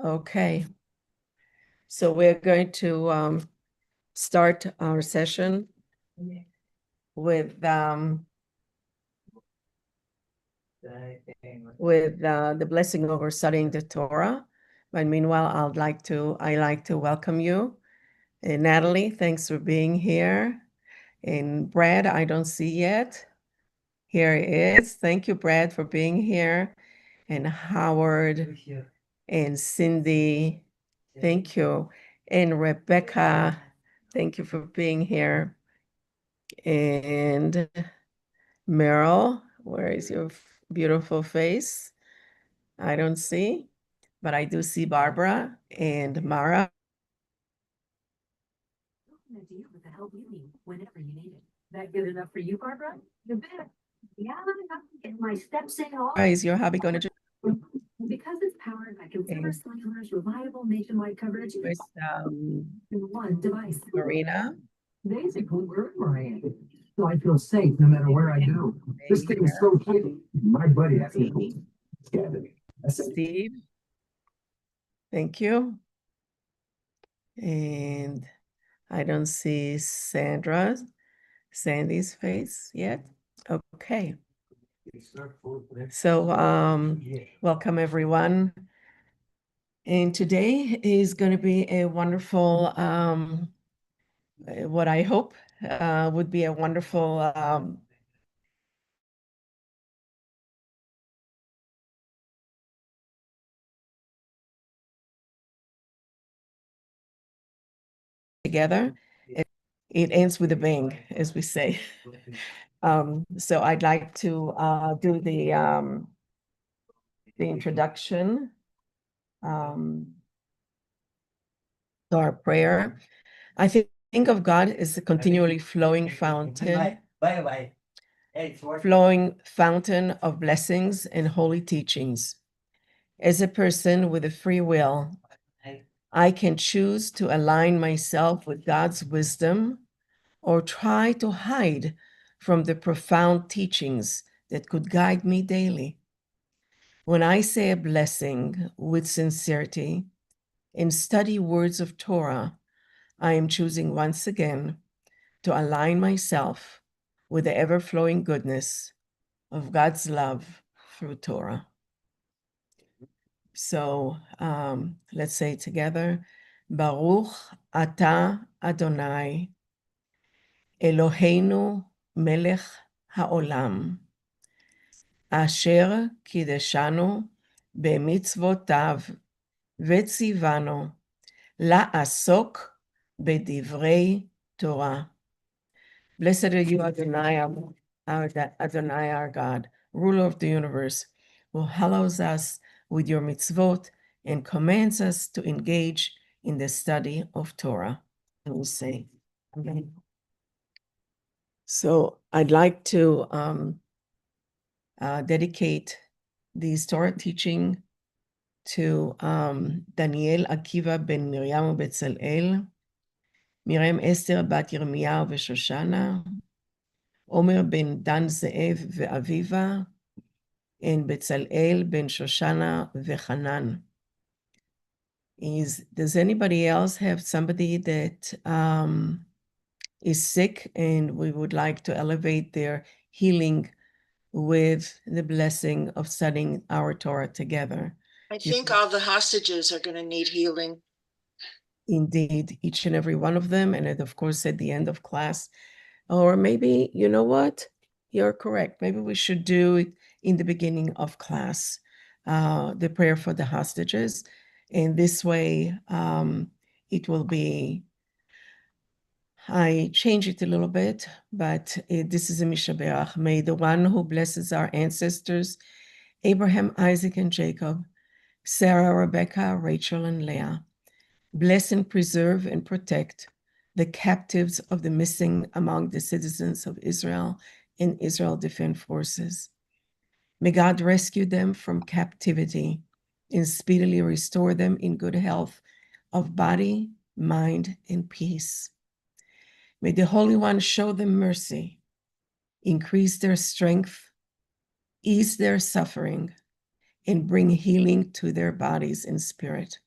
Okay. So we're going to start our session with the blessing over studying the Torah. But meanwhile, I like to welcome you. And Natalie, thanks for being here. And Brad, I don't see yet. Here he is. Thank you, Brad, for being here. And Howard and Cindy, thank you. And Rebecca, thank you for being here. And Meryl, where is your beautiful face? I don't see, but I do see Barbara and Mara. With the help you need whenever you need it. That good enough for you, Barbara? You bet. Yeah, I'm getting my steps in all. Is your hobby going to Because it's powered by consumer cellular's reliable nationwide coverage with in one device. Marina? Basically, wherever I am. So I feel safe no matter where I go. This thing is so cute. My buddy has me. Steve, thank you. And I don't see Sandy's face yet. Okay. So welcome everyone. And today is going to be a wonderful, what I hope would be a wonderful together. It ends with a bang, as we say. So I'd like to do the introduction to our prayer. I think of God as a continually flowing fountain, of blessings and holy teachings. As a person with a free will, I can choose to align myself with God's wisdom or try to hide from the profound teachings that could guide me daily. When I say a blessing with sincerity and study words of Torah, I am choosing once again to align myself with the ever-flowing goodness of God's love through Torah. So let's say together, Baruch Ata Adonai, Eloheinu melech haolam, asher kideshanu b'mitzvotav v'tzivanu la'asok b'divrei Torah. Blessed are you, Adonai, Adonai, our God, ruler of the universe, who hallows us with your mitzvot and commands us to engage in the study of Torah. And we say, Amen. So I'd like to dedicate this Torah teaching to Daniel Akiva ben Miriam Betzalel, Miriam Esther bat Yirmiyahu ושושנה, עומר בן דן זאב ואביבה, and בצלאל בן שושנה וחנן. Does anybody else have somebody that is sick and we would like to elevate their healing with the blessing of studying our Torah together? I think all the hostages are going to need healing. Indeed, each and every one of them. And of course, at the end of class, or maybe, you know what? You're correct. Maybe we should do it in the beginning of class, the prayer for the hostages. And this way, it will be, I change it a little bit, but this is a Mishaberach. May the one who blesses our ancestors, Abraham, Isaac, and Jacob, Sarah, Rebecca, Rachel, and Leah, bless and preserve and protect the captives of the missing among the citizens of Israel and Israel Defense Forces. May God rescue them from captivity and speedily restore them in good health of body, mind, and peace. May the Holy One show them mercy, increase their strength, ease their suffering, and bring healing to their bodies and spirit.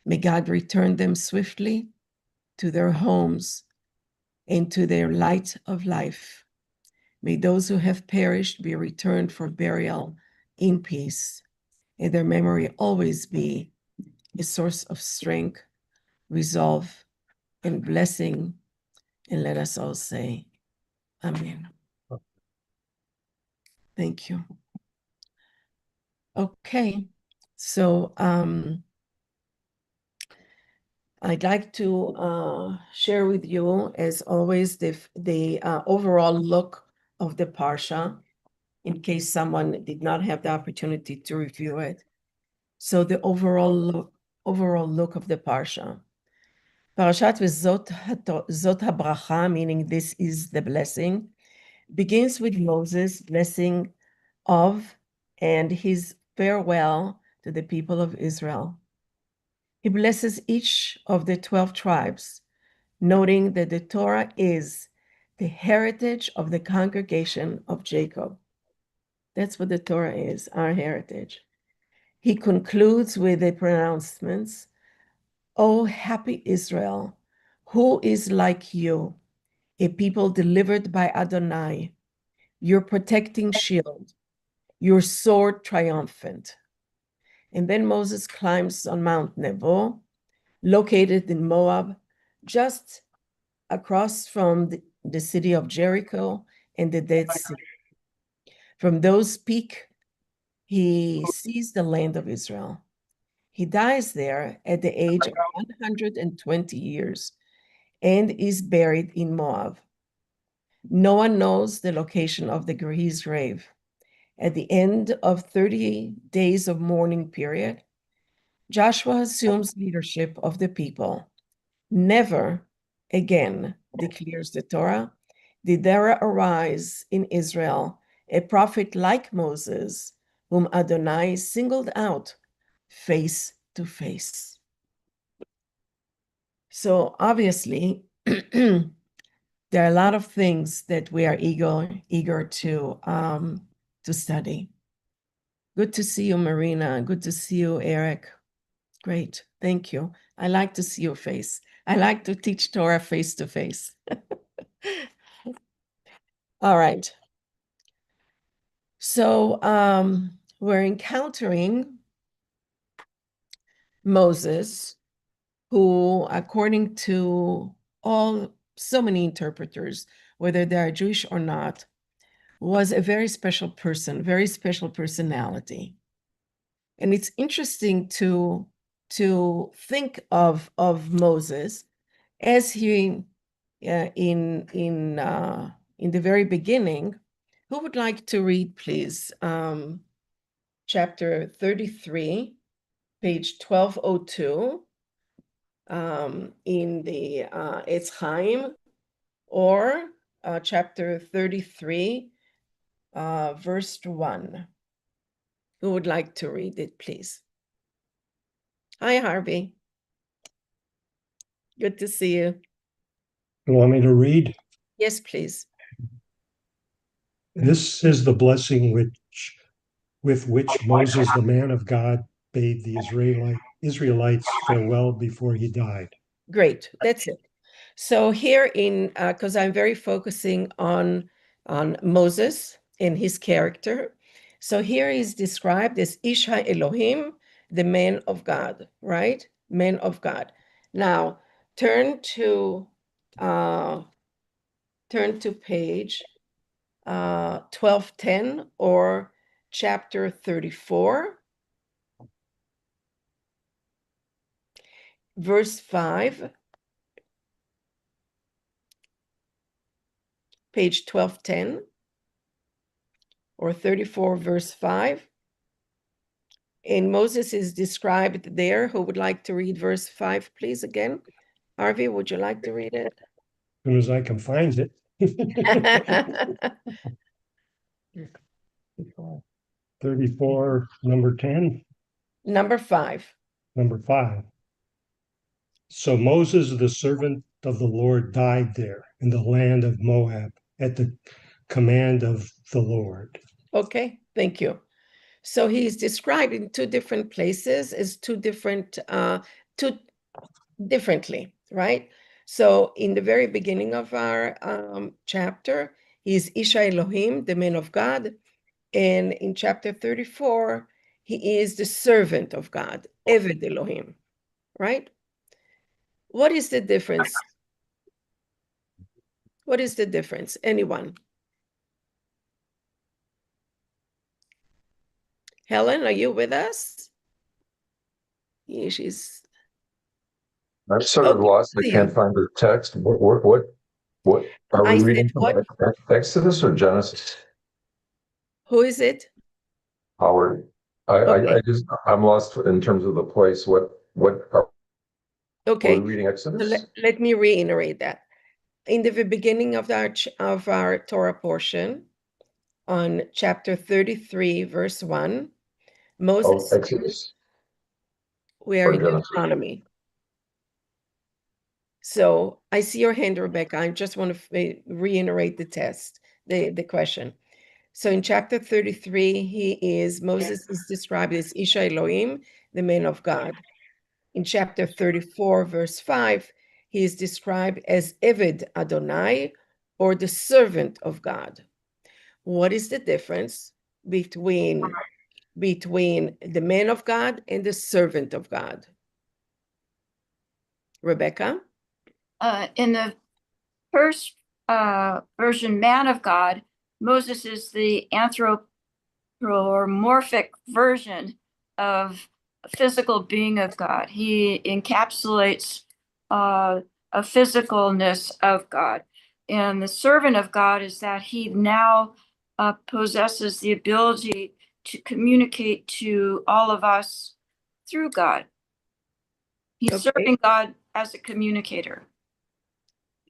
May God return them swiftly to their homes and to their light of life. May those who have perished be returned for burial in peace, and their memory always be a source of strength, resolve, and blessing. And let us all say, Amen. Thank you. Okay, so I'd like to share with you, as always, the overall look of the Parsha, in case someone did not have the opportunity to review it. So the overall look of the Parsha. Parashat Zot HaBracha, meaning this is the blessing, begins with Moses' blessing of and his farewell to the people of Israel. He blesses each of the 12 tribes, noting that the Torah is the heritage of the congregation of Jacob. That's what the Torah is, our heritage. He concludes with the pronouncements, O happy Israel, who is like you, a people delivered by Adonai, your protecting shield, your sword triumphant. And then Moses climbs on Mount Nebo, located in Moab, just across from the city of Jericho and the Dead Sea. From those peaks, he sees the land of Israel. He dies there at the age of 120 years and is buried in Moab. No one knows the location of his grave. At the end of 30 days of mourning period, Joshua assumes leadership of the people. Never again, declares the Torah, did there arise in Israel a prophet like Moses, whom Adonai singled out face to face. So obviously, there are a lot of things that we are eager to study. Good to see you, Marina. Good to see you, Eric. Great, thank you. I like to see your face. I like to teach Torah face to face. All right. So we're encountering Moses, who, according to so many interpreters, whether they are Jewish or not, was a very special person, very special personality. And it's interesting to think of Moses as he in the very beginning. Who would like to read, please? Chapter 33, page 1202, in the Etz Chaim, or chapter 33, verse 1. Who would like to read it, please? Hi, Harvey. Good to see you. You want me to read? Yes, please. This is the blessing with which Moses, the man of God, bade the Israelites farewell before he died. Great, that's it. So here because I'm very focusing on Moses and his character. So here he's described as Ish Elohim, the man of God, right? Man of God. Now turn to page 1210 or chapter 34, verse 5. Page 1210 or 34, verse 5. And Moses is described there. Who would like to read verse 5, please, again? Harvey, would you like to read it? As soon as I can find it. 34, number 10. Number 5. Number 5. So Moses, the servant of the Lord, died there in the land of Moab at the command of the Lord. Okay, thank you. So he's described in two different places as two to differently, right? So in the very beginning of our chapter, he's Isha Elohim, the man of God. And in chapter 34, he is the servant of God, Eved Elohim, right? What is the difference? What is the difference? Anyone? Helen, are you with us? Yeah, she's I'm sort of okay. lost. I See can't you. find the text. What are I we said reading from what? Exodus or Genesis? Who is it? Howard. Okay. I'm lost in terms of the place. What are we Okay. reading So Exodus? let me reiterate that. In the beginning of our Torah portion, on chapter 33, verse 1, Oh, Moses, Exodus we are or in Genesis? Deuteronomy. So I see your hand, Rebecca. I just want to reiterate the question. So in chapter 33, Moses is described as Isha Elohim, the man of God. In chapter 34, verse 5, he is described as Eved Adonai, or the servant of God. What is the difference between the man of God and the servant of God? Rebecca? In the first version, man of God, Moses is the anthropomorphic version of a physical being of God. He encapsulates a physicalness of God. And the servant of God is that he now possesses the ability to communicate to all of us through God. He's Okay. serving God as a communicator.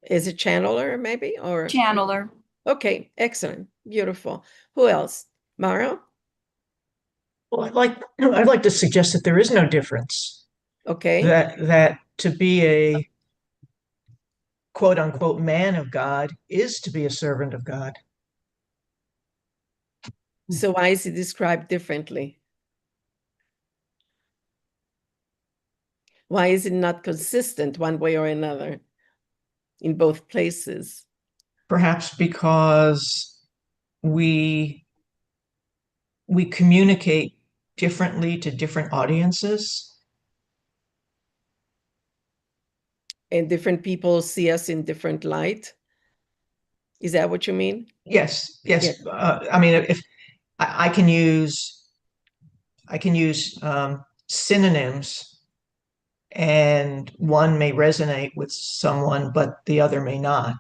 Is it channeler, maybe? Or Channeler. okay, excellent. Beautiful. Who else? Mara? Well, I'd like to suggest that there is no difference. Okay. That to be a quote unquote man of God is to be a servant of God. So why is it described differently? Why is it not consistent one way or another in both places? Perhaps because we communicate differently to different audiences. And different people see us in different light? Is that what you mean? Yes. Yes. I mean, if I can use synonyms, and one may resonate with someone, but the other may not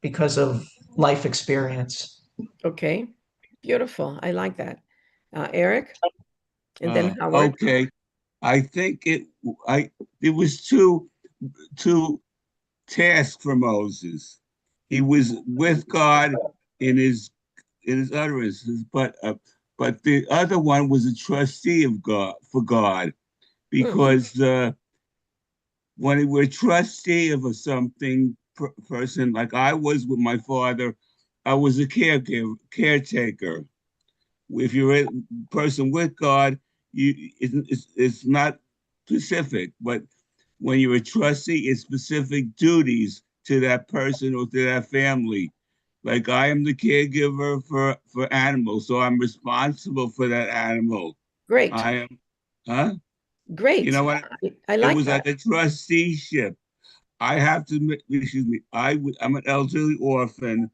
because of life experience. Okay. Beautiful. I like that. Eric? And then Howard? Okay. I think there was two tasks for Moses. He was with God in his utterances, but the other one was a trustee of God for God, because when we're a trustee of something person, like I was with my father, I was a caretaker. If you're a person with God, it's not specific, but when you're a trustee, it's specific duties to that person or to that family. Like I am the caregiver for animals, so I'm responsible for that animal. Great. I am, huh? Great. You know what? I It like was that. like a trusteeship. I have to, excuse me, I'm an elderly orphan,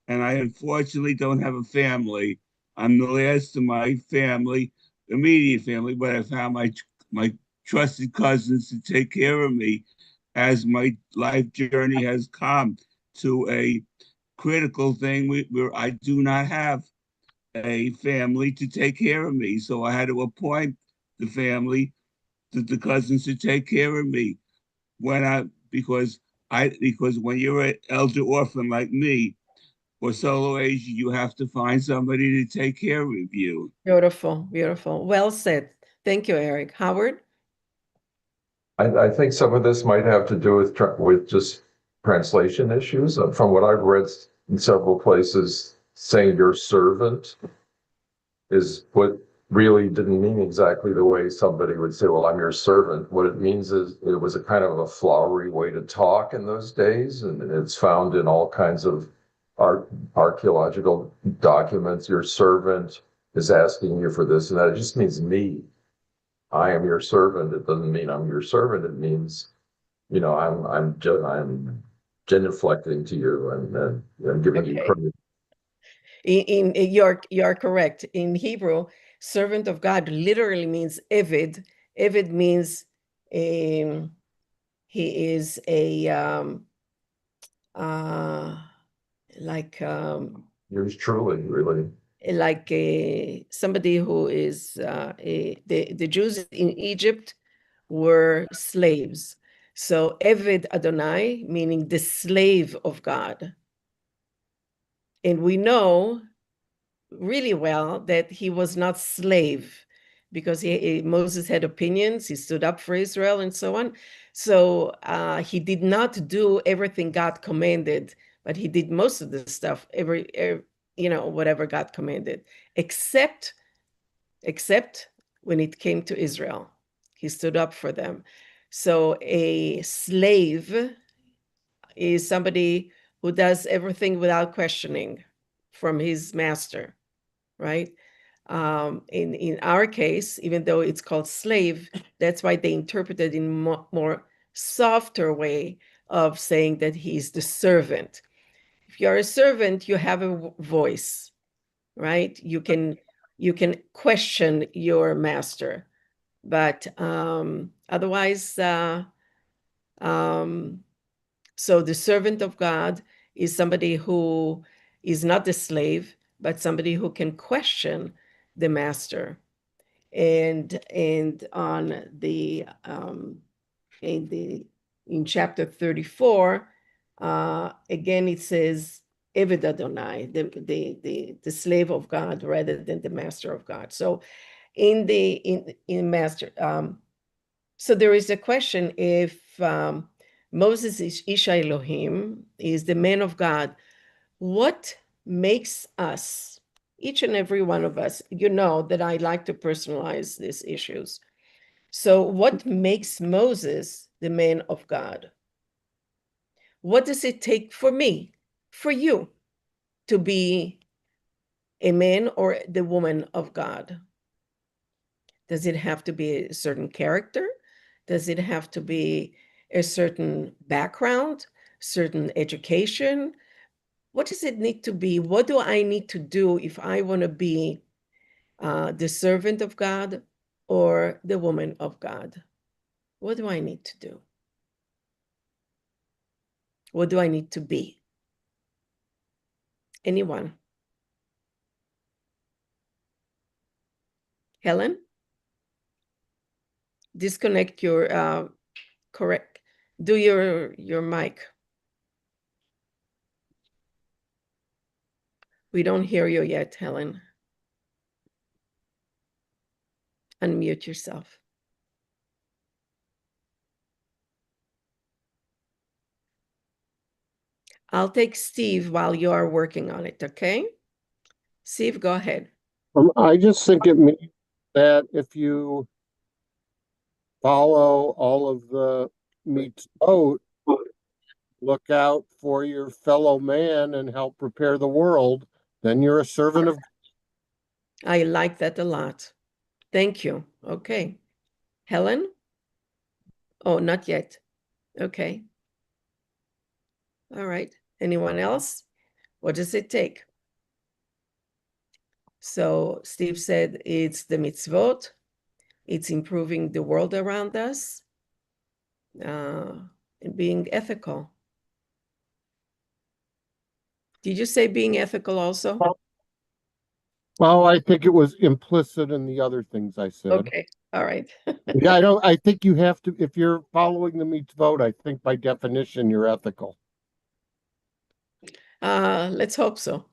and I unfortunately don't have a family. I'm the last of my family, immediate family, but I found my trusted cousins to take care of me as my life journey has come to a critical thing where I do not have a family to take care of me. So I had to appoint the family, the cousins, to take care of me because when you're an elder orphan like me, or solo age, you have to find somebody to take care of you. Beautiful. Beautiful. Well said. Thank you, Eric. Howard? I think some of this might have to do with just translation issues. From what I've read in several places, saying your servant is what really didn't mean exactly the way somebody would say, well, I'm your servant. What it means is it was a kind of a flowery way to talk in those days. And it's found in all kinds of archaeological documents. Your servant is asking you for this and that. It just means me. I am your servant. It doesn't mean I'm your servant. It means, I'm genuflecting to you and giving you Okay. credit. You're correct. In Hebrew, servant of God literally means Eved. Eved means he is a like Yours truly, really. like somebody who is the Jews in Egypt were slaves. So Eved Adonai, meaning the slave of God. And we know really well that he was not slave because Moses had opinions, he stood up for Israel and so on. So he did not do everything God commanded, but he did most of the stuff, whatever God commanded, except when it came to Israel. He stood up for them. So a slave is somebody who does everything without questioning from his master, right? In our case, even though it's called slave, that's why they interpreted in more softer way of saying that he's the servant. If you're a servant, you have a voice, right? You can question your master, but otherwise, so the servant of God is somebody who is not the slave, but somebody who can question the master. And on the in chapter 34, again it says Eved Adonai, the slave of God rather than the master of God. So in master, so there is a question if Moses is Isha Elohim, is the man of God, what makes us, each and every one of us, you know that I like to personalize these issues. So what makes Moses the man of God? What does it take for me, for you, to be a man or the woman of God? Does it have to be a certain character? Does it have to be a certain background, certain education? What does it need to be? What do I need to do if I want to be the servant of God or the woman of God? What do I need to do? What do I need to be? Anyone? Helen? Disconnect your, correct. Do your mic. We don't hear you yet, Helen. Unmute yourself. I'll take Steve while you are working on it, okay? Steve, go ahead. I just think it means that if you follow all of the mitzvot, look out for your fellow man and help prepare the world, then you're a servant of. I like that a lot. Thank you. Okay. Helen? Oh, not yet. Okay. All right. Anyone else? What does it take? So Steve said it's the mitzvot. It's improving the world around us and being ethical. Did you say being ethical also? Well, I think it was implicit in the other things I said. Okay. All right. Yeah, I think you have to, if you're following the mitzvot, I think by definition you're ethical. Let's hope so.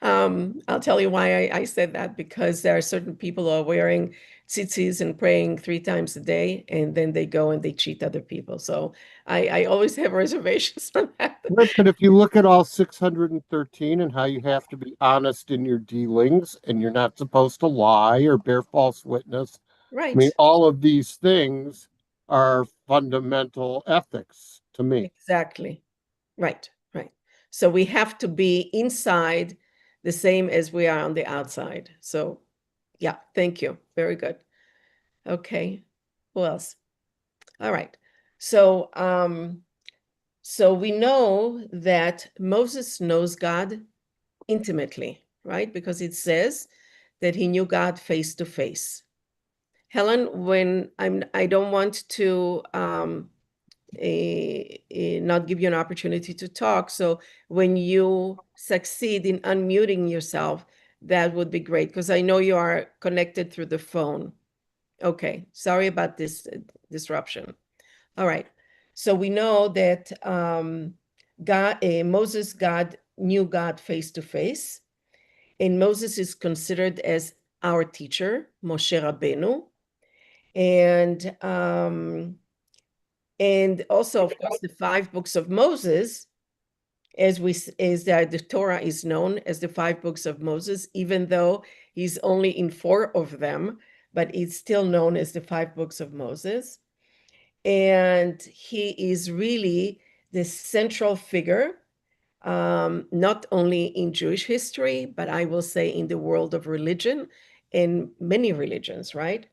I'll tell you why I said that, because there are certain people who are wearing tzitzis and praying 3 times a day, and then they go and they cheat other people. So I always have reservations on that. Right, but if you look at all 613 and how you have to be honest in your dealings and you're not supposed to lie or bear false witness, I mean, Right. all of these things are fundamental ethics to me. Exactly. Right. Right. So we have to be inside the same as we are on the outside. So yeah, thank you. Very good. Okay. Who else? All right. So so we know that Moses knows God intimately, right? Because it says that he knew God face to face. Helen, when I don't want to not give you an opportunity to talk. So when you succeed in unmuting yourself, that would be great, because I know you are connected through the phone. Okay, sorry about this disruption. All right, so we know that God knew God face to face, and Moses is considered as our teacher, Moshe Rabbeinu, and also, of course, the 5 books of Moses, as the Torah is known as the 5 books of Moses, even though he's only in 4 of them, but it's still known as the 5 books of Moses. And he is really the central figure, not only in Jewish history, but I will say in the world of religion, in many religions, right?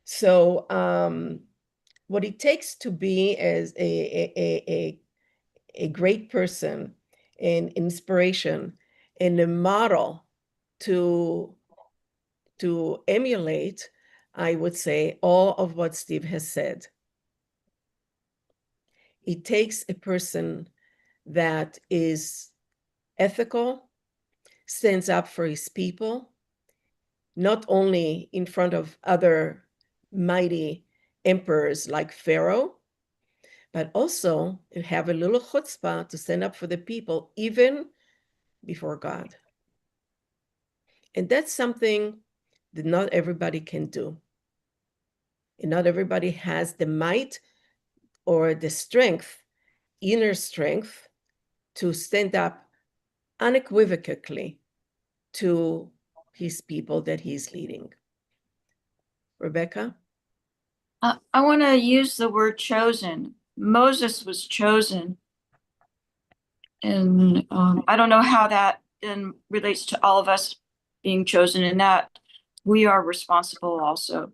So what it takes to be as a great person, an inspiration, and a model to emulate, I would say, all of what Steve has said. It takes a person that is ethical, stands up for his people, not only in front of other mighty emperors like Pharaoh, but also have a little chutzpah to stand up for the people, even before God. And that's something that not everybody can do. And not everybody has the might or the strength, inner strength, to stand up unequivocally to his people that he's leading. Rebecca? I want to use the word chosen. Moses was chosen. And I don't know how that then relates to all of us being chosen, in that we are responsible also,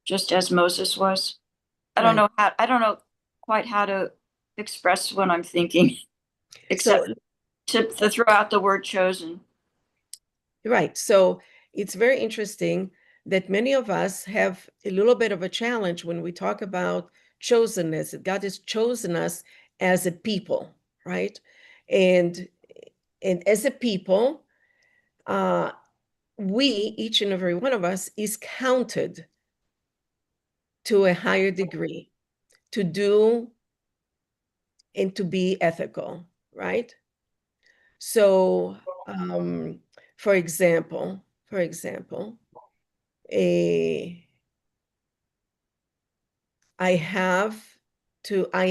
just as Moses was. I don't know quite how to express what I'm thinking, except to throw out the word chosen. Right. So it's very interesting that many of us have a little bit of a challenge when we talk about chosenness, that God has chosen us as a people, right? And as a people, we, each and every one of us, is counted to a higher degree to do and to be ethical, right? So, for example, I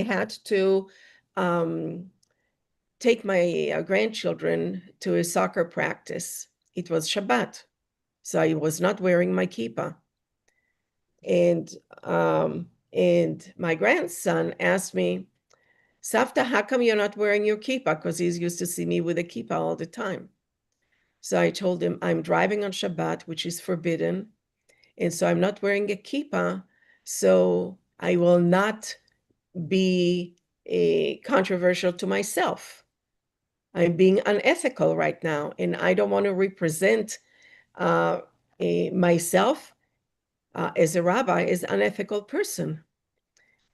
had to take my grandchildren to a soccer practice. It was Shabbat, so I was not wearing my kippah. And my grandson asked me, Savta, how come you're not wearing your kippah? Because he's used to see me with a kippah all the time. So I told him, I'm driving on Shabbat, which is forbidden. And so I'm not wearing a kippah, so I will not be controversial to myself. I'm being unethical right now, and I don't want to represent myself as a rabbi, as an unethical person.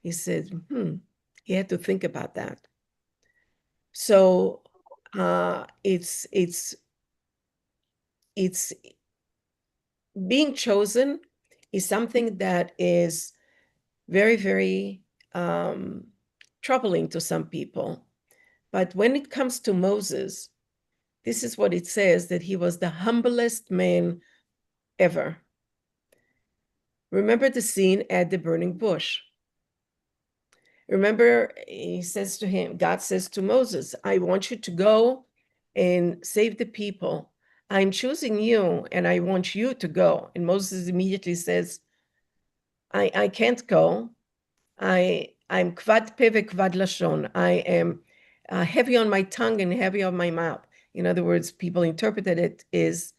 He said, he had to think about that. So it's being chosen is something that is very, very troubling to some people. But when it comes to Moses, this is what it says, that he was the humblest man ever. Remember the scene at the burning bush. Remember, he says to him, God says to Moses, I want you to go and save the people. I'm choosing you and I want you to go. And Moses immediately says, I can't go. I'm kvad pe vekvad lashon. I am heavy on my tongue and heavy on my mouth. In other words, people interpreted it as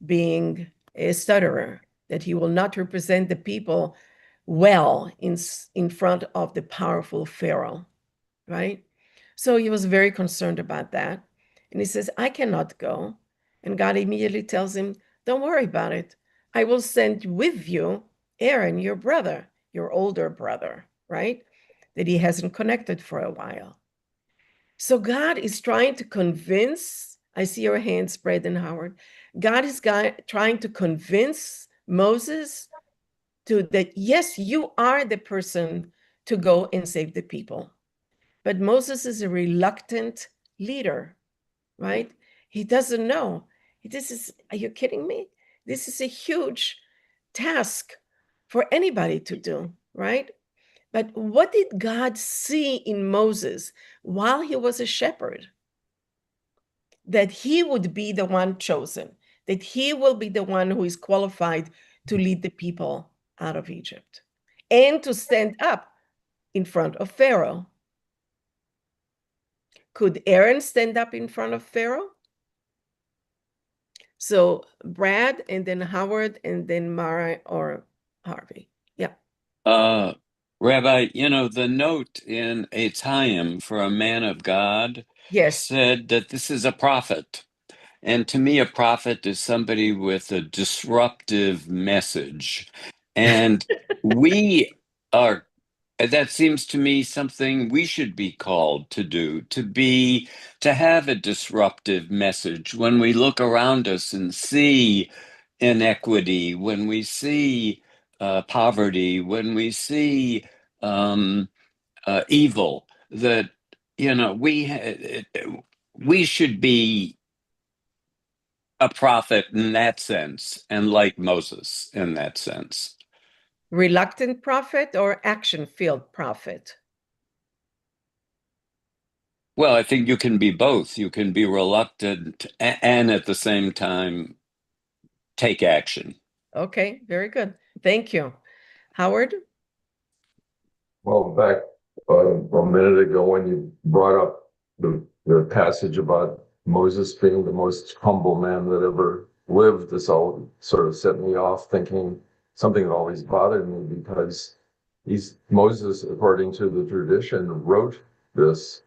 being a stutterer, that he will not represent the people well in front of the powerful Pharaoh, right? So he was very concerned about that. And he says, I cannot go. And God immediately tells him, don't worry about it. I will send with you Aaron, your brother, your older brother, right? That he hasn't connected for a while. So God is trying to convince, I see your hand spread and Howard. God is trying to convince Moses that, yes, you are the person to go and save the people. But Moses is a reluctant leader, right? He doesn't know. Are you kidding me? This is a huge task for anybody to do, right? But what did God see in Moses while he was a shepherd? That he would be the one chosen, that he will be the one who is qualified to lead the people out of Egypt and to stand up in front of Pharaoh. Could Aaron stand up in front of Pharaoh? So Brad, and then Howard, and then Mara or Harvey. Yeah. Rabbi, the note in a time for a man of God Yes. said that this is a prophet. And to me, a prophet is somebody with a disruptive message. And that seems to me something we should be called to do, to have a disruptive message when we look around us and see inequity, when we see poverty, when we see evil, that we should be a prophet in that sense, and like Moses in that sense. Reluctant prophet or action-filled prophet? Well, I think you can be both. You can be reluctant and at the same time take action. Okay, very good. Thank you. Howard? Well, back a minute ago when you brought up the passage about Moses being the most humble man that ever lived, this all sort of set me off thinking something that always bothered me, because Moses, according to the tradition, wrote this.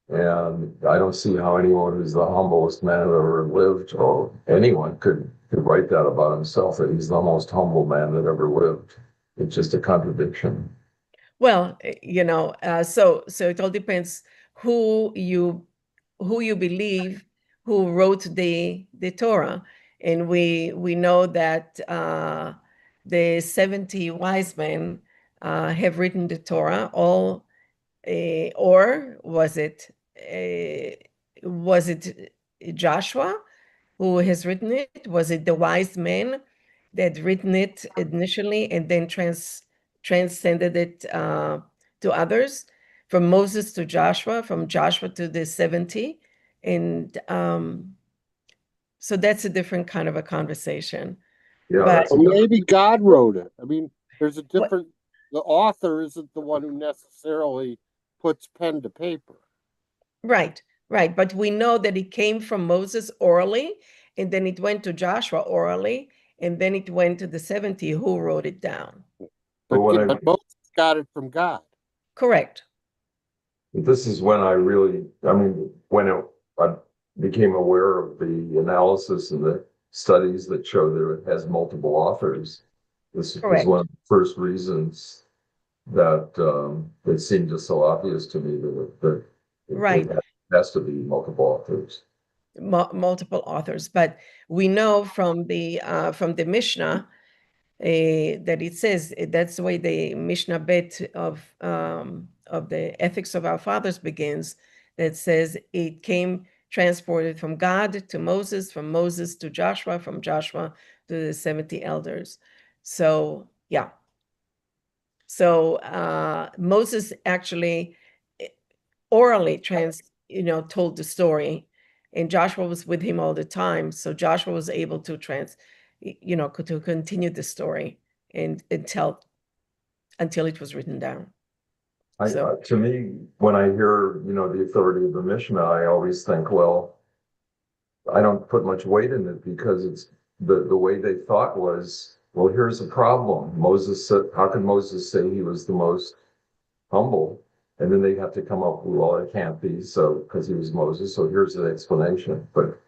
And I don't see how anyone who's the humblest man that ever lived, or anyone could write that about himself, that he's the most humble man that ever lived. It's just a contradiction. Well, so it all depends who you believe who wrote the Torah, and we know that the 70 wise men have written the Torah. All, or was it Joshua who has written it? Was it the wise men that had written it initially and then transcended it to others, from Moses to Joshua, from Joshua to the 70? And so that's a different kind of a conversation. Yeah, But Or maybe God wrote it. I mean, there's a different, the author isn't the one who necessarily puts pen to paper. Right. But we know that it came from Moses orally, and then it went to Joshua orally, and then it went to the 70 who wrote it down. But Moses got it from God. Correct. This is when I became aware of the analysis and the studies that show that it has multiple authors. This was one of the first reasons that it seemed just so obvious to me that it has to be multiple authors. Multiple authors, but we know from the Mishnah that it says, that's the way the Mishnah Bet of the Ethics of Our Fathers begins, that says it came transported from God to Moses, from Moses to Joshua, from Joshua to the 70 elders. So, yeah. So Moses actually orally told the story, and Joshua was with him all the time. So Joshua was able to to continue the story and tell until it was written down. To me, when I hear, the authority of the Mishnah, I always think, well, I don't put much weight in it because it's the way they thought was, well, here's a problem. Moses said, how can Moses say he was the most humble? And then they have to come up with, well, it can't be so because he was Moses. So here's the explanation. But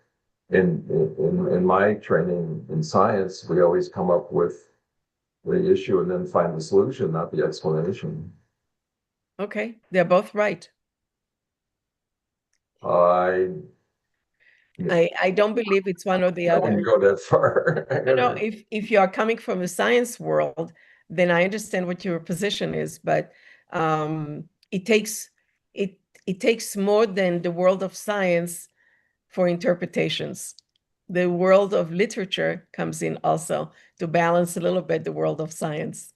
in my training in science, we always come up with the issue and then find the solution, not the explanation. Okay, they're both right. I don't believe it's one or the I other. wouldn't go that far. No, if you are coming from the science world, then I understand what your position is, but it takes more than the world of science for interpretations. The world of literature comes in also to balance a little bit the world of science,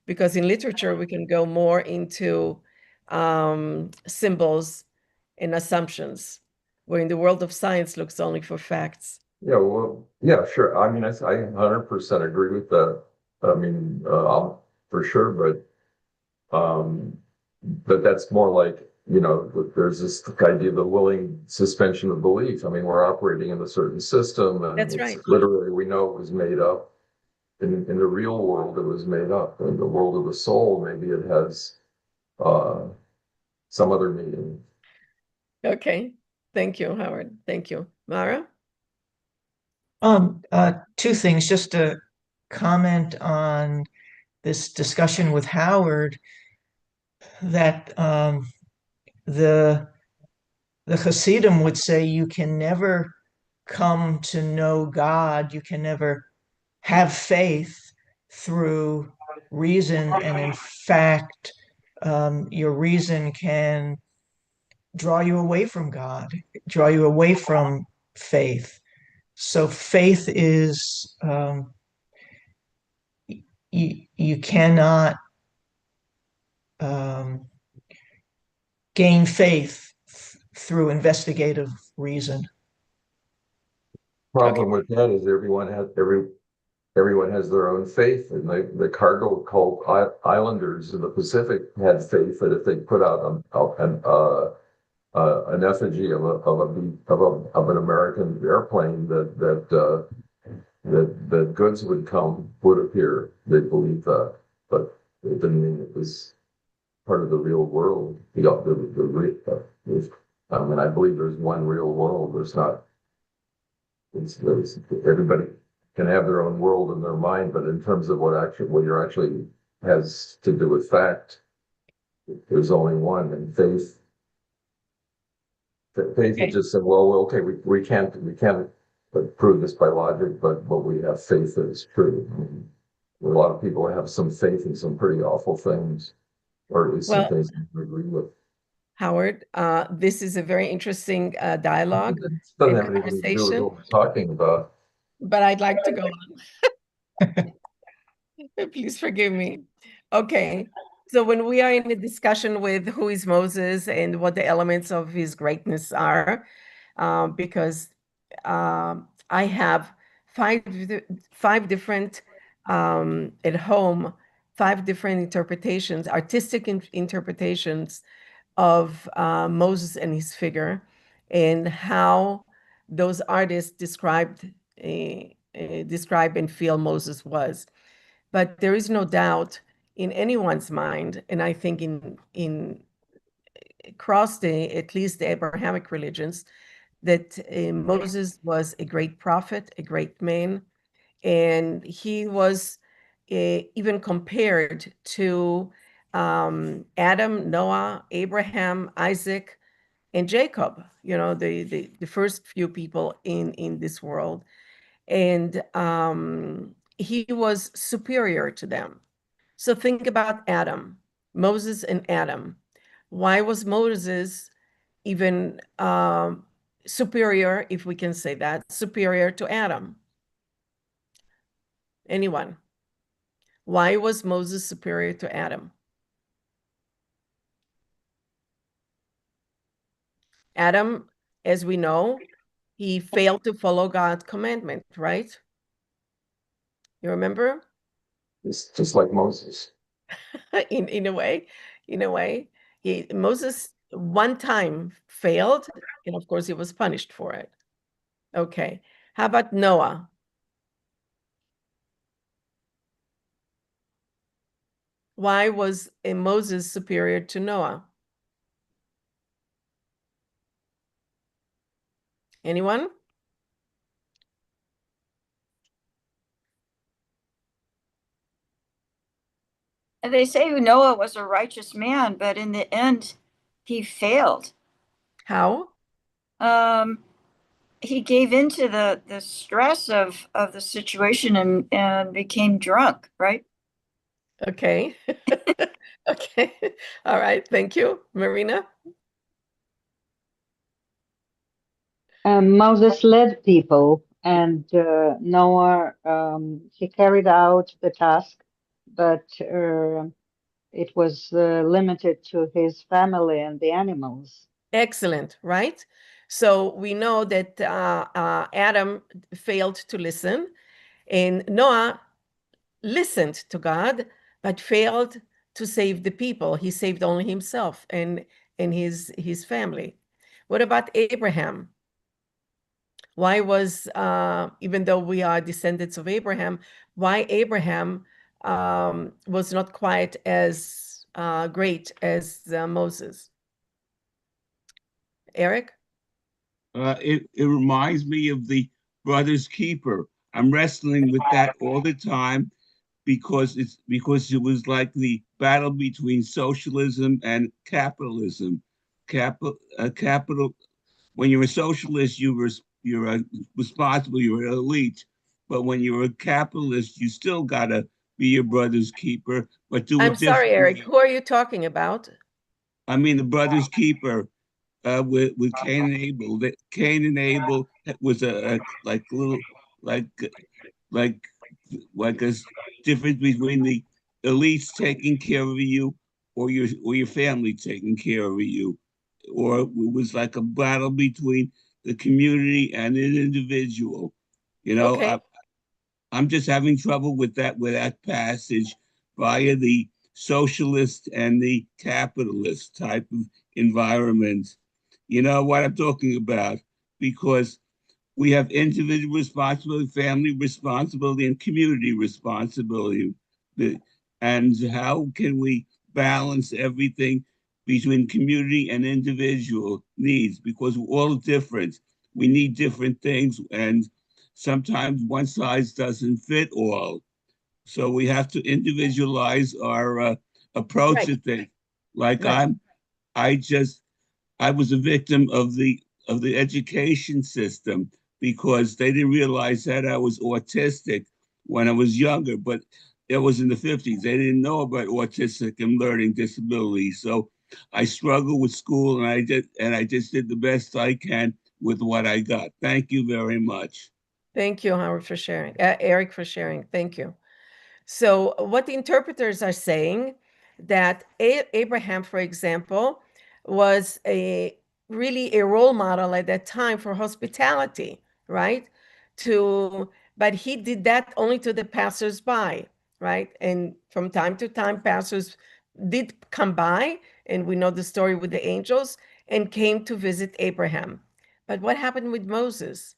because in literature we can go more into symbols and assumptions, where in the world of science looks only for facts. Yeah, well, yeah, sure. I mean, I 100% agree with that. I mean, for sure, but that's more like, there's this idea of the willing suspension of belief. I mean, we're operating in a certain system, and That's it's right. literally, we know it was made up. In the real world, it was made up. In the world of the soul, maybe it has some other meaning. Okay. Thank you, Howard. Thank you. Mara? Two things, just to comment on this discussion with Howard, that the Hasidim would say you can never come to know God, you can never have faith through reason, and in fact, your reason can draw you away from God, draw you away from faith. So faith is, you cannot gain faith through investigative reason. Problem with that is everyone has their own faith, and the cargo cult islanders in the Pacific had faith that if they put out an effigy of an American airplane, that goods would appear. They believed that, but it didn't mean it was part of the real world. I mean, I believe there's one real world. There's not. Everybody can have their own world in their mind, but in terms of what you're actually has to do with fact, there's only one. And faith is just said, well, okay, we can't prove this by logic, but what we have faith that is true. I mean, a lot of people have some faith in some pretty awful things, or at least some things we agree with. Howard, this is a very interesting dialogue Doesn't and have anything to do with conversation, what we're talking about. but I'd like to go on. Please forgive me. Okay. So when we are in a discussion with who is Moses and what the elements of his greatness are, because I have five different at home, 5 different interpretations, artistic interpretations of Moses and his figure, and how those artists describe and feel Moses was. But there is no doubt in anyone's mind, and I think in across at least the Abrahamic religions, that Moses was a great prophet, a great man, and he was even compared to Adam, Noah, Abraham, Isaac, and Jacob, the first few people in this world. And he was superior to them. So think about Adam, Moses and Adam. Why was Moses even superior, if we can say that, superior to Adam? Anyone? Why was Moses superior to Adam? Adam, as we know, he failed to follow God's commandment, right? You remember? It's just like Moses. in a way, Moses one time failed, and of course he was punished for it. Okay. How about Noah? Why was Moses superior to Noah? Anyone? And they say Noah was a righteous man, but in the end, he failed. How? He gave into the stress of the situation and became drunk, right? Okay. Okay. All right. Thank you, Marina. Moses led people, and Noah, he carried out the task, but it was limited to his family and the animals. Excellent, right? So we know that Adam failed to listen, and Noah listened to God, but failed to save the people. He saved only himself and his family. What about Abraham? Why was, even though we are descendants of Abraham, why Abraham was not quite as great as Moses? Eric? It reminds me of the Brother's Keeper. I'm wrestling with that all the time because it was like the battle between socialism and capitalism. Capital. When you're a socialist, you're responsible. You're an elite. But when you're a capitalist, you still gotta be your brother's keeper, but do I'm it sorry, Eric. differently. Who are you talking about? I mean, the brother's keeper with Cain and Abel. That Cain and Abel was a like little like like like a difference between the elites taking care of you or your family taking care of you, or it was like a battle between the community and an individual. You know, Okay. I'm just having trouble with that passage via the socialist and the capitalist type of environment. You know what I'm talking about? Because we have individual responsibility, family responsibility, and community responsibility. And how can we balance everything between community and individual needs? Because we're all different. We need different things, and sometimes one size doesn't fit all. So we have to individualize our approach Right. to things. Like Right. I was a victim of the education system because they didn't realize that I was autistic when I was younger, but it was in the 50s. They didn't know about autistic and learning disabilities. So I struggled with school and I just did the best I can with what I got. Thank you very much. Thank you, Howard, for sharing. Eric, for sharing. Thank you. So what the interpreters are saying that Abraham, for example, was really a role model at that time for hospitality, right? But he did that only to the passers-by, right? And from time to time, pastors did come by, and we know the story with the angels, and came to visit Abraham. But what happened with Moses?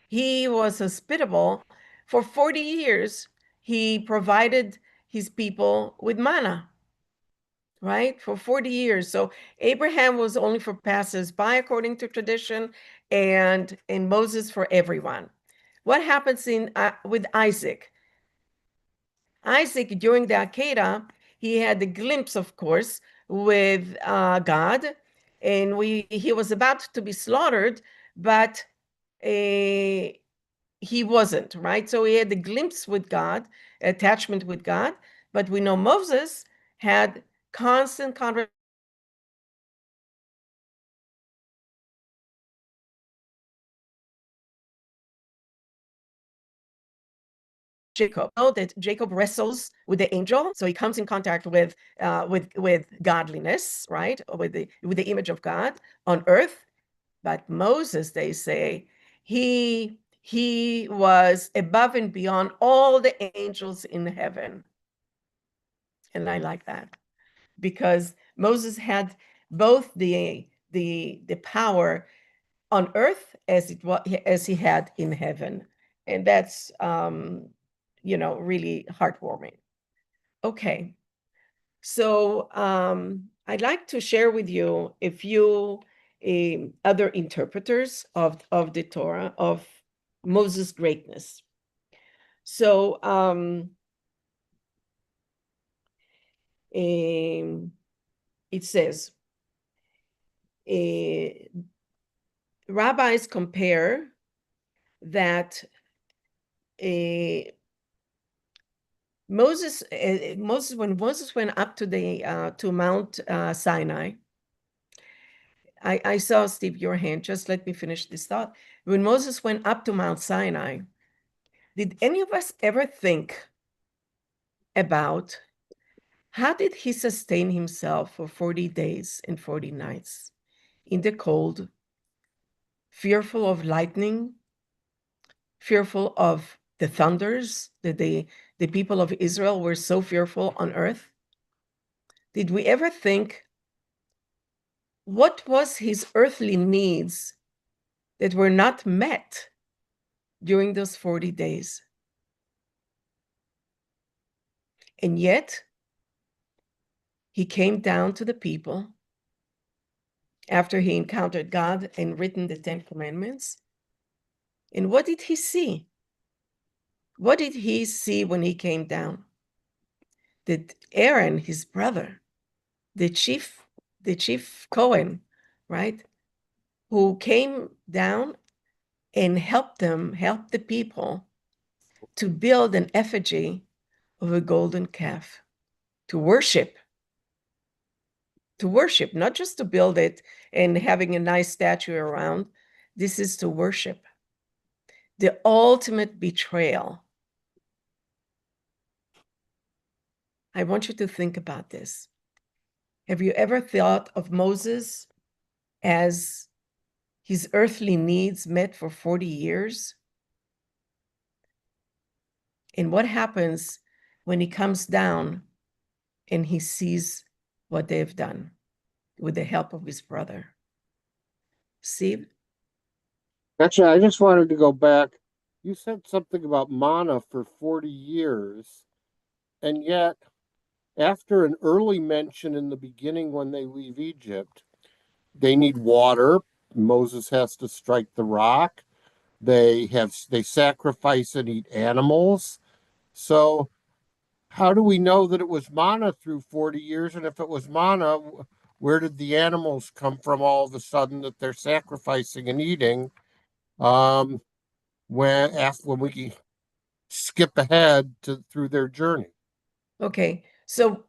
He was hospitable for 40 years. He provided his people with manna, right? For 40 years. So Abraham was only for passers-by, according to tradition, and Moses for everyone. What happens with Isaac? Isaac, during the Akedah, he had a glimpse, of course, with God, and he was about to be slaughtered, but he wasn't, right? So he had a glimpse with God, attachment with God, but we know Moses had constant conversation Jacob. Know that Jacob wrestles with the angel, so he comes in contact with godliness, right, with the image of God on earth. But Moses, they say, he was above and beyond all the angels in heaven. And I like that, because Moses had both the power on earth as he had in heaven. And that's really heartwarming. Okay. So I'd like to share with you a few other interpreters of the Torah, of Moses' greatness. So it says, rabbis compare that Moses, when Moses went up to Mount Sinai, I saw, Steve, your hand. Just let me finish this thought. When Moses went up to Mount Sinai, did any of us ever think about how did he sustain himself for 40 days and 40 nights in the cold, fearful of lightning, fearful of the thunders that the people of Israel were so fearful on earth? Did we ever think, what was his earthly needs that were not met during those 40 days? And yet, he came down to the people after he encountered God and written the 10 Commandments. And what did he see? What did he see when he came down? That Aaron, his brother, the chief Cohen, right, who came down and helped the people to build an effigy of a golden calf, to worship, not just to build it and having a nice statue around. This is to worship. The ultimate betrayal. I want you to think about this. Have you ever thought of Moses as his earthly needs met for 40 years? And what happens when he comes down and he sees what they've done with the help of his brother? Steve? Actually, I just wanted to go back. You said something about manna for 40 years, and yet, after an early mention in the beginning when they leave Egypt, they need water. Moses has to strike the rock. They sacrifice and eat animals. So how do we know that it was manna through 40 years? And if it was manna, where did the animals come from all of a sudden that they're sacrificing and eating? When we skip ahead through their journey. Okay, so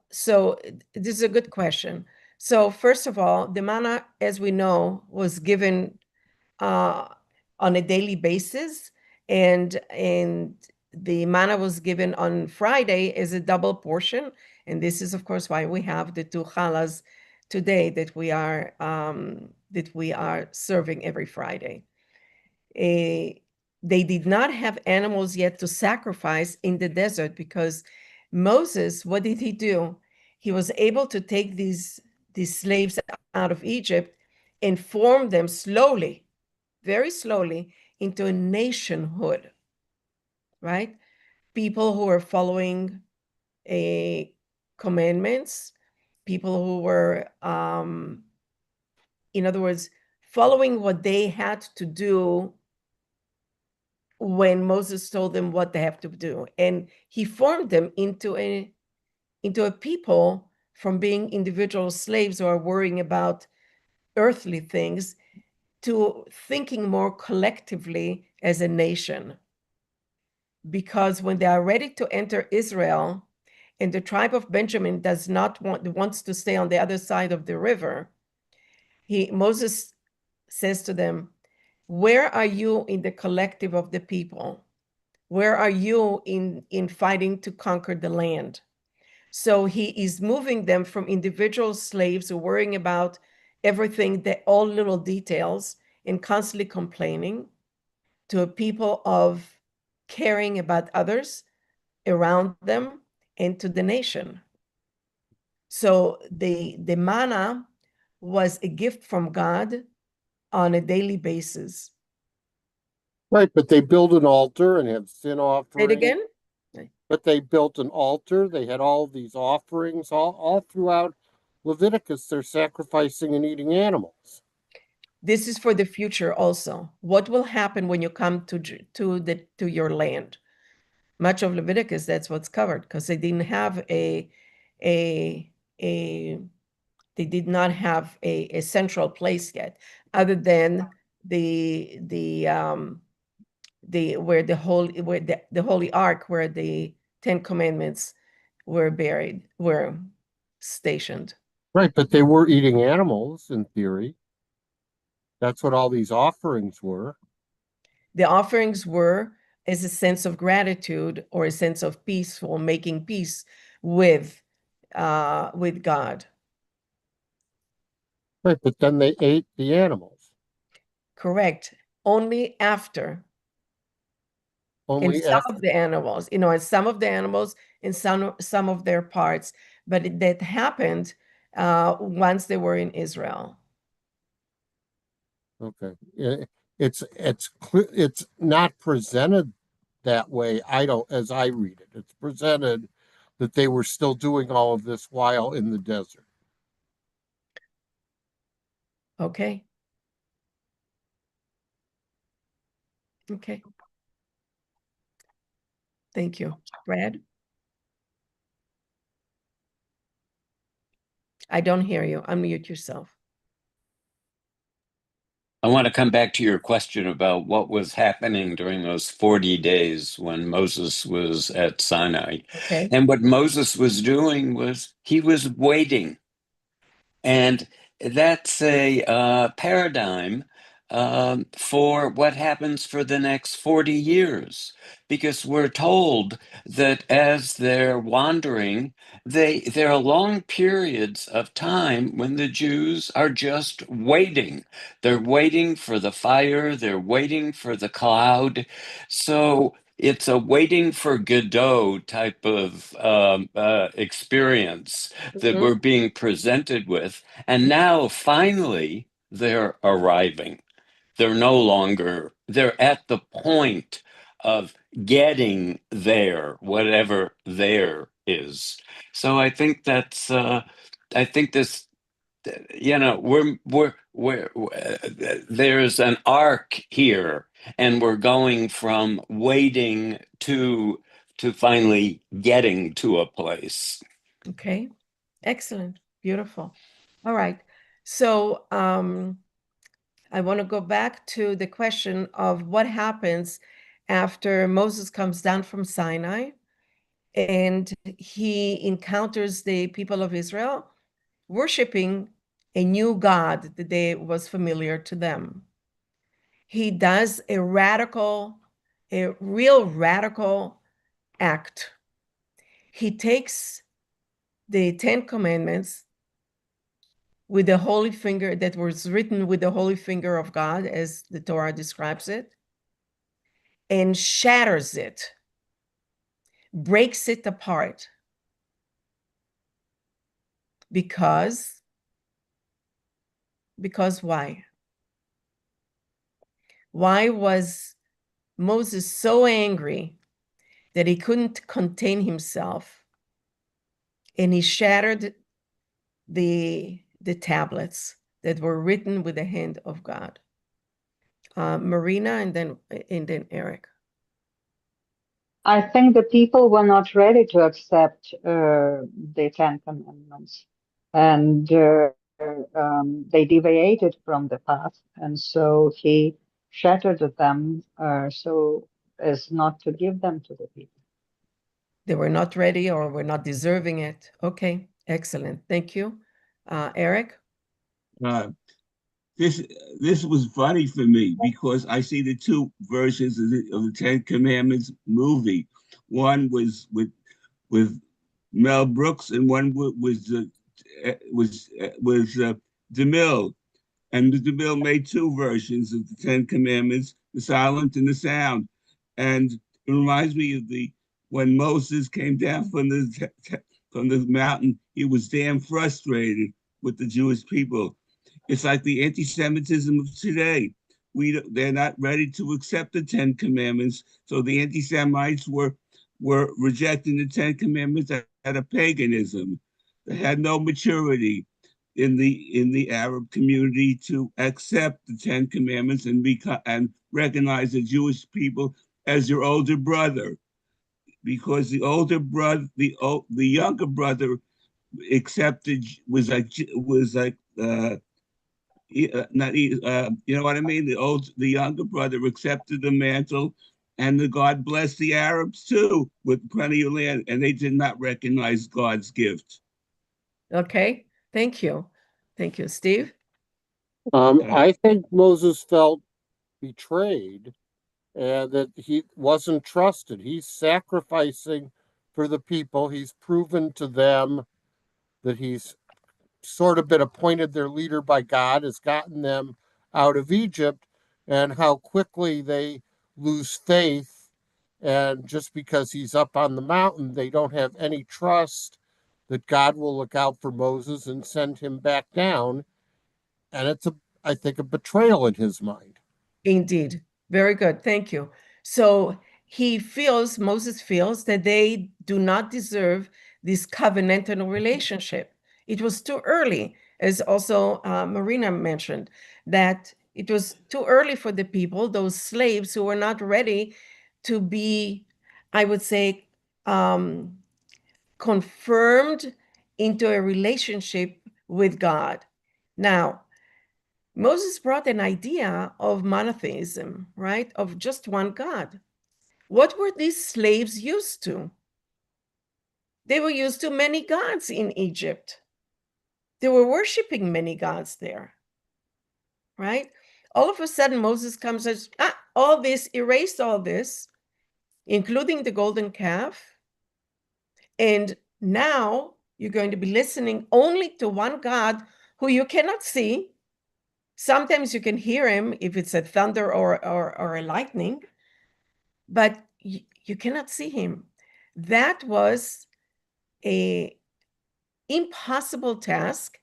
this is a good question. So first of all, the manna, as we know, was given on a daily basis, and the manna was given on Friday as a double portion, and this is of course why we have the 2 challahs today that we are serving every Friday. They did not have animals yet to sacrifice in the desert, because Moses, what did he do? He was able to take these slaves out of Egypt and form them slowly, very slowly, into a nationhood, right? People who were following commandments, people who were, in other words, following what they had to do when Moses told them what they have to do. And he formed them into a people from being individual slaves who are worrying about earthly things to thinking more collectively as a nation. Because when they are ready to enter Israel, and the tribe of Benjamin wants to stay on the other side of the river, Moses says to them, where are you in the collective of the people? Where are you in fighting to conquer the land? So he is moving them from individual slaves who are worrying about everything, all little details, and constantly complaining, to a people of caring about others around them and to the nation. So the manna was a gift from God on a daily basis. Right, but they build an altar and have sin Say it offerings. again? But they built an altar. They had all these offerings all throughout Leviticus. They're sacrificing and eating animals. This is for the future also. What will happen when you come to your land? Much of Leviticus, that's what's covered, because they didn't have they did not have a central place yet, other than the holy ark, where the 10 commandments were stationed. Right, but they were eating animals in theory. That's what all these offerings were. The offerings were as a sense of gratitude or a sense of peace, or making peace with God. Right, but then they ate the animals. Correct. Only after. Only some after. of the animals, and some of the animals and some of their parts, but that happened once they were in Israel. Okay, it's not presented that way. As I read it, it's presented that they were still doing all of this while in the desert. Okay. Okay. Thank you. Brad? I don't hear you. Unmute yourself. I want to come back to your question about what was happening during those 40 days when Moses was at Sinai. Okay. And what Moses was doing was he was waiting. And that's a paradigm for what happens for the next 40 years, because we're told that as they're wandering, there are long periods of time when the Jews are just waiting. They're waiting for the fire, they're waiting for the cloud. So it's a waiting for Godot type of experience that we're being presented with. And now finally they're arriving. They're no longer, they're at the point of getting there, whatever there is. So I think that's, I think this, there's an arc here, and we're going from waiting to finally getting to a place. Okay. Excellent. Beautiful. All right. So I want to go back to the question of what happens after Moses comes down from Sinai and he encounters the people of Israel worshiping a new God that was familiar to them. He does a real radical act. He takes the 10 commandments with the holy finger, that was written with the holy finger of God, as the Torah describes it, and shatters it, breaks it apart. Because why? Why was Moses so angry that he couldn't contain himself and he shattered the tablets that were written with the hand of God? Marina, and then Eric. I think the people were not ready to accept the Ten Commandments, and they deviated from the path, and so he shattered them so as not to give them to the people. They were not ready or were not deserving it. Okay, excellent. Thank you. Eric? this this was funny for me because I see the two versions of the Ten Commandments movie. One was with Mel Brooks, and one was DeMille. And DeMille made two versions of the Ten Commandments, the silent and the sound. And it reminds me of when Moses came down from the mountain, he was damn frustrated with the Jewish people. It's like the anti-Semitism of today. They're not ready to accept the Ten Commandments. So the anti-Semites were rejecting the Ten Commandments out of paganism. They had no maturity in the Arab community to accept the Ten Commandments and recognize the Jewish people as your older brother, because the older brother, the younger brother accepted was like not you know what I mean. The younger brother accepted the mantle, and the God blessed the Arabs too with plenty of land, and they did not recognize God's gift. Okay, thank you. Thank you, Steve. I think Moses felt betrayed and that he wasn't trusted. He's sacrificing for the people. He's proven to them that he's sort of been appointed their leader by God, has gotten them out of Egypt, and how quickly they lose faith. And just because he's up on the mountain, they don't have any trust that God will look out for Moses and send him back down. And it's, I think, a betrayal in his mind. Indeed. Very good. Thank you. So Moses feels that they do not deserve this covenantal relationship. It was too early, as also Marina mentioned, that it was too early for the people, those slaves who were not ready to be, I would say, confirmed into a relationship with God. Now, Moses brought an idea of monotheism, right? Of just one God. What were these slaves used to? They were used to many gods in Egypt. They were worshiping many gods there, right? All of a sudden, Moses comes and says, all this, erase all this, including the golden calf. And now you're going to be listening only to one God who you cannot see. Sometimes you can hear him if it's a thunder or a lightning, but you cannot see him. That was an impossible task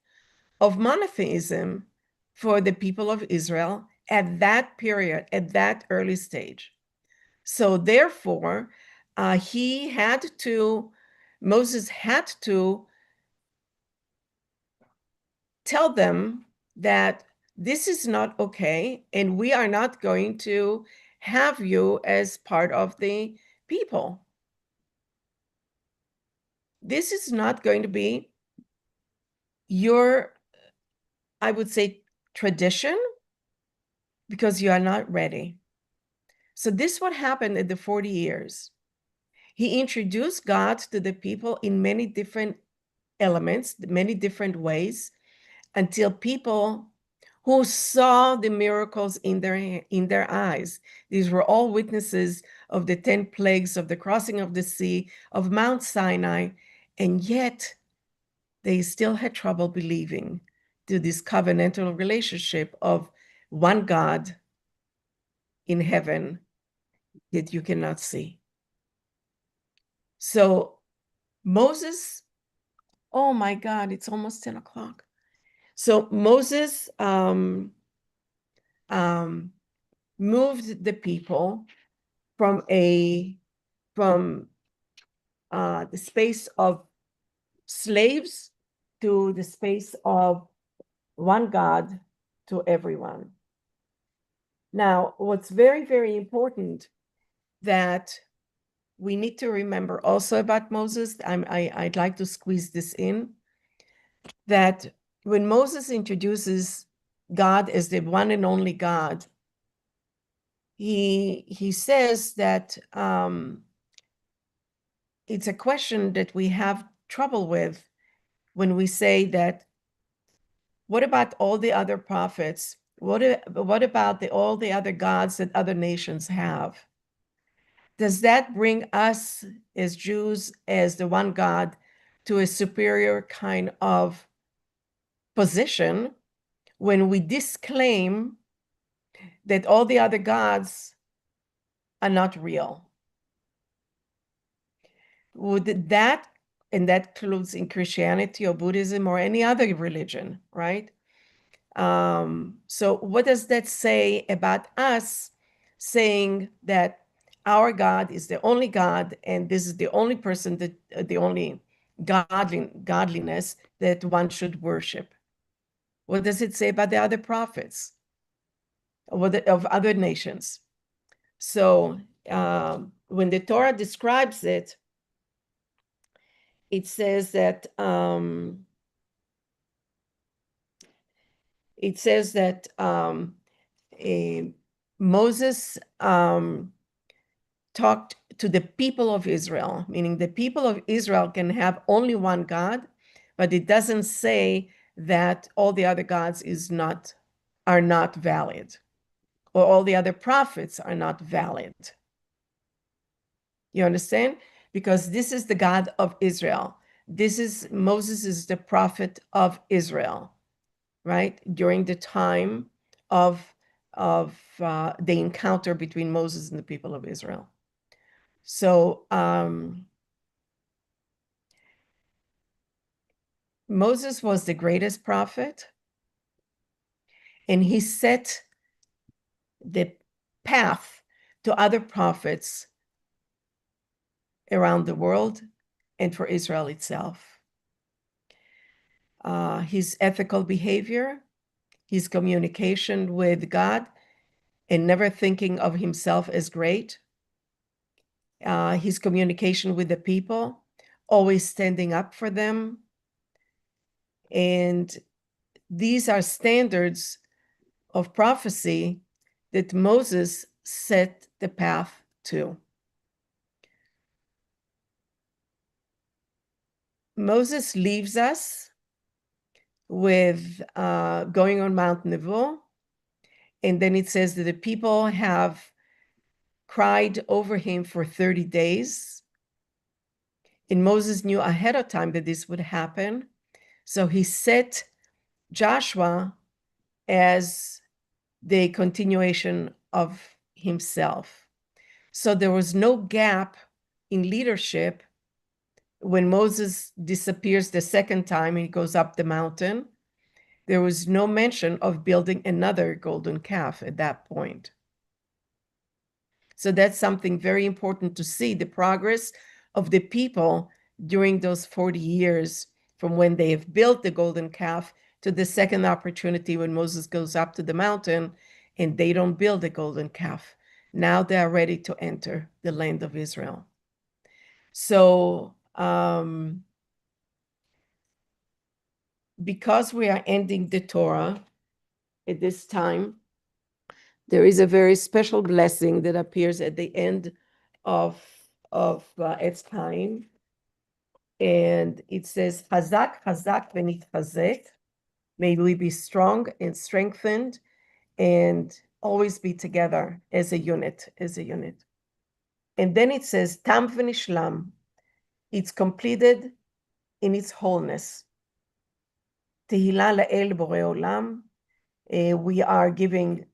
of monotheism for the people of Israel at that period, at that early stage. So therefore, Moses had to tell them that this is not okay, and we are not going to have you as part of the people. This is not going to be your, I would say, tradition, because you are not ready. So this what happened in the 40 years. He introduced God to the people in many different elements, many different ways, until people who saw the miracles in their eyes. These were all witnesses of the 10 plagues, of the crossing of the sea, of Mount Sinai, and yet they still had trouble believing to this covenantal relationship of one God in heaven that you cannot see. So Moses, oh my God, it's almost 10 o'clock. So Moses moved the people from the space of slaves to the space of one God to everyone. Now, what's very, very important that we need to remember also about Moses, I'd like to squeeze this in, that when Moses introduces God as the one and only God, he says that it's a question that we have trouble with when we say that, what about all the other prophets What about all the other gods that other nations have? Does that bring us as Jews, as the one God, to a superior kind of position when we disclaim that all the other gods are not real? Would that, and that includes in Christianity or Buddhism or any other religion, right? So what does that say about us saying that our God is the only God and this is the only person, that the only godliness that one should worship? What does it say about the other prophets of other nations? So when the Torah describes it, it says that Moses talked to the people of Israel, meaning the people of Israel can have only one God, but it doesn't say that all the other gods are not valid, or all the other prophets are not valid. You understand? Because this is the God of Israel. Moses is the prophet of Israel, right? During the time of the encounter between Moses and the people of Israel. So Moses was the greatest prophet, and he set the path to other prophets around the world and for Israel itself. His ethical behavior, his communication with God, and never thinking of himself as great. His communication with the people, always standing up for them. And these are standards of prophecy that Moses set the path to. Moses leaves us with going on Mount Nebo, and then it says that the people have cried over him for 30 days. And Moses knew ahead of time that this would happen. So he set Joshua as the continuation of himself. So there was no gap in leadership when Moses disappears the second time and he goes up the mountain. There was no mention of building another golden calf at that point. So that's something very important to see, the progress of the people during those 40 years from when they have built the golden calf to the second opportunity when Moses goes up to the mountain and they don't build a golden calf. Now they are ready to enter the land of Israel. So because we are ending the Torah at this time, there is a very special blessing that appears at the end of its time. And it says, Chazak, Chazak, v'nitchazek. May we be strong and strengthened and always be together as a unit, And then it says, Tam v'nishlam. It's completed in its wholeness. Tehillah la'el borei olam. We are giving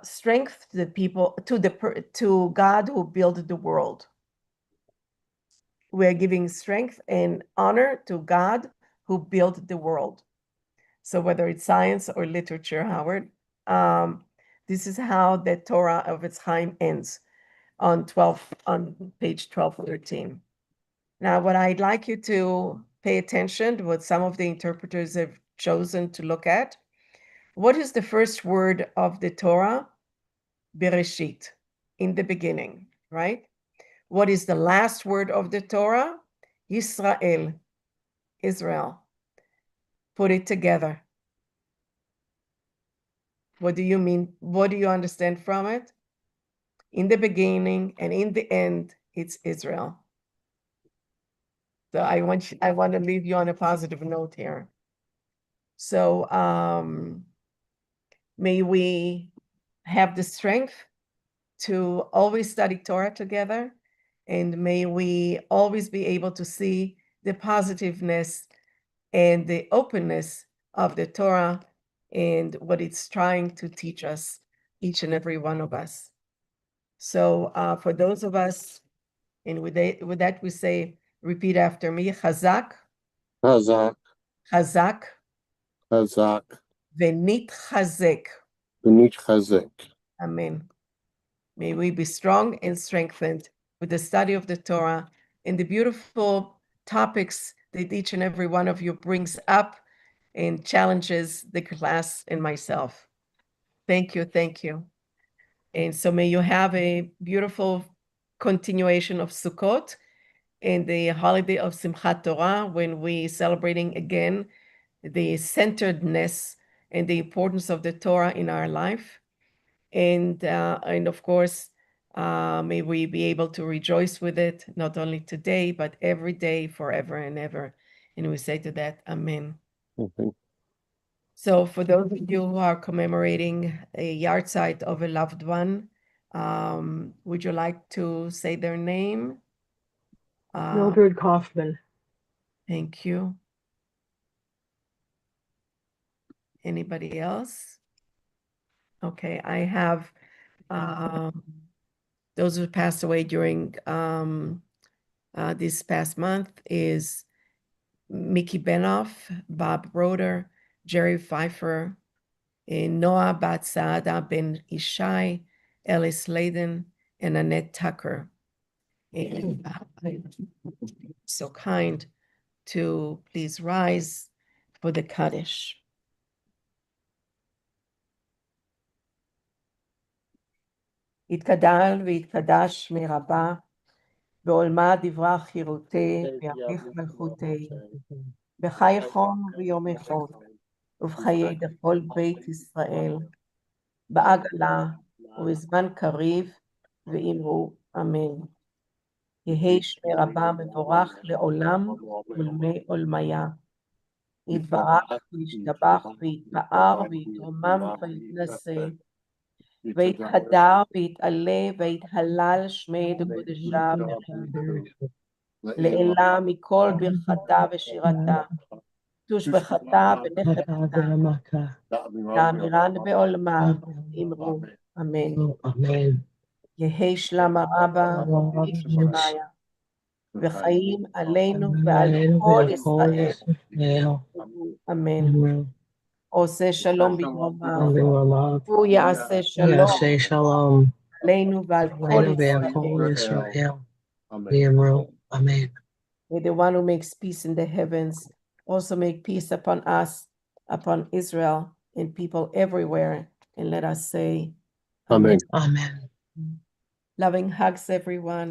strength to the people, to God who built the world. We are giving strength and honor to God who built the world. So whether it's science or literature, Howard, this is how the Torah of its time ends on page 1213. Now, what I'd like you to pay attention to what some of the interpreters have chosen to look at. What is the first word of the Torah? Bereshit, in the beginning, right? What is the last word of the Torah? Yisrael, Israel. Put it together. What do you mean? What do you understand from it? In the beginning and in the end, it's Israel. So I want to leave you on a positive note here. So may we have the strength to always study Torah together, and may we always be able to see the positiveness and the openness of the Torah and what it's trying to teach us, each and every one of us. So for those of us, and with that we say, repeat after me, Chazak, Chazak, Chazak, Chazak, V'nitchazek. V'nitchazek. Amen. May we be strong and strengthened with the study of the Torah and the beautiful topics that each and every one of you brings up and challenges the class and myself. Thank you, thank you. And so may you have a beautiful continuation of Sukkot and the holiday of Simchat Torah, when we celebrating again the centeredness and the importance of the Torah in our life. And of course, may we be able to rejoice with it, not only today, but every day, forever and ever. And we say to that, Amen. Mhm. So for those of you who are commemorating a yahrzeit of a loved one, would you like to say their name? Mildred Kaufman. Thank you. Anybody else? Okay, I have those who passed away during this past month is Mickey Benoff, Bob Roeder, Jerry Pfeiffer, Noah Bat Saada Ben Ishai, Ellis Layden, and Annette Tucker. And so kind to please rise for the Kaddish. יתגדל ויתקדש מרבה, בעולמה דברה חירותי, ויאריך מלכותי, בחיי חום ויום אחד, ובחיי דכל בית ישראל, בעגלה ובזמן קריב, ואמרו אמן. יהי שמי רבה מבורך לעולם ולמי עולמיה. יתברך וישתבח ויתפאר ויתרומם ויתנשא. ויתהדר ויתעלה ויתהלל שמי דקודשה בריחו. לעילה מכל ברכתה ושירתה. תושבחתה ונחמתה. תאמירן בעולמה. אמרו אמן. יהי שלמה רבה וישמעיה. וחיים עלינו ועל כל ישראל. אמן. עושה שלום בדרומה. הוא יעשה שלום עלינו ועל כל ישראל. Amen. May the one who makes peace in the heavens also make peace upon us, upon Israel, and people everywhere. And let us say, Amen. Amen. Loving hugs, everyone.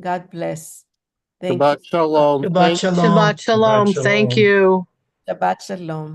God bless. Thank Shabbat you. shalom. Shabbat shalom. Shabbat shalom. Thank you. Shabbat shalom.